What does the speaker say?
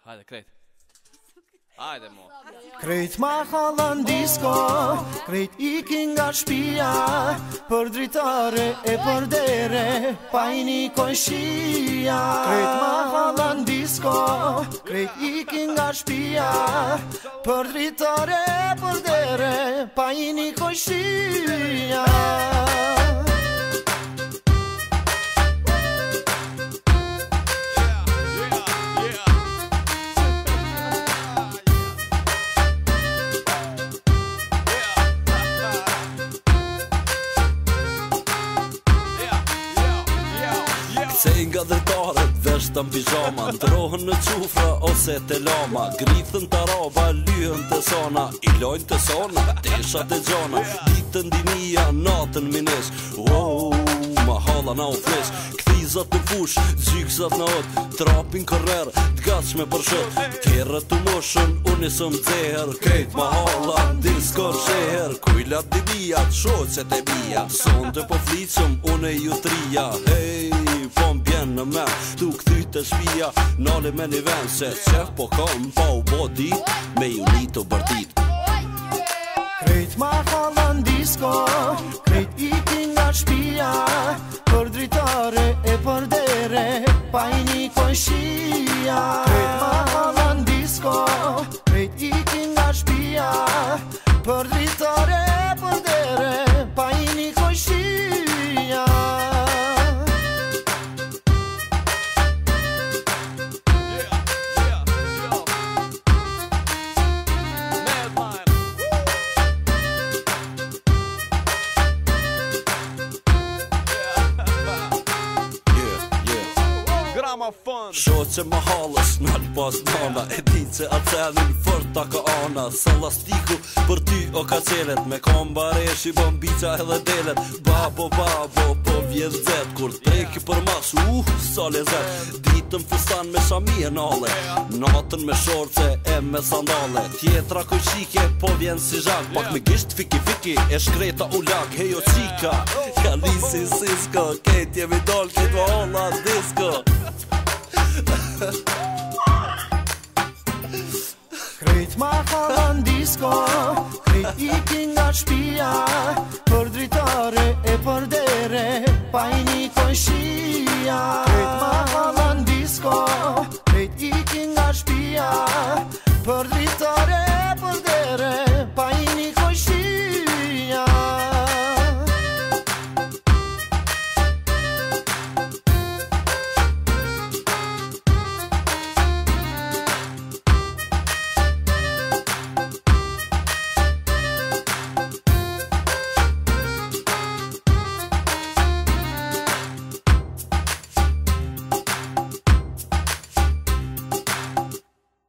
hajde, krejt. Hajde, mo. Krejt ma hallan disko, krejt ikin nga shpia, për dritare e për dere, pa i një kojshia. Krejt ma hallan disko, krejt ikin nga shpia, për dritare e për dere, pa i një kojshia. Se nga drejtarët veshtë në pijama, ndrohën në qufra ose të lama, grithën të raba, lyhën të sona, i lojnë të sona, teshat e gjona, ditën dimia, natën minesh, ma hala na u flesh, këthizat në fush, gjykzat në hot, trapin kërrer, t'gatshme për shët, tjerët të moshën, unë isëm dzeher, krejt ma hala, disko sheher, kujlat dimia, shoqet e mija, sonde po fliqëm, unë e jutria, hej, po m'bjen në men, tu këthyt e shpia, nale me një ven, se qef po kam, pa u bo dit, me ju një të bërdit. Krejt ma hallan disko, krejt ikin nga shpia, për dritare e për dere, pa i një kojshia. Krejt ma hallan disko, krejt ikin nga shpia, për dritare e për dere, pa i një kojshia. Shoqe ma halës, nalë pas nana, e di që acelin fër ta ka ana, sa lastiku për ty o ka qelet, me kombareshi bombiqa edhe delet, babo, po vjen zet, kur t'preki për mas, sa lezet, ditën fustan me shami e nale, natën me shorce e me sandale, tjetra kojshike po vjen si zhak, pak me gisht fiki, e shkreta u lak, hejo qika, ka lisi sisko, kejt jemi dol, kejt ma holla disko. Krejt ma hallan disko, krejt ikin nga shpia, për dritare e për dere, pa i një kojshia.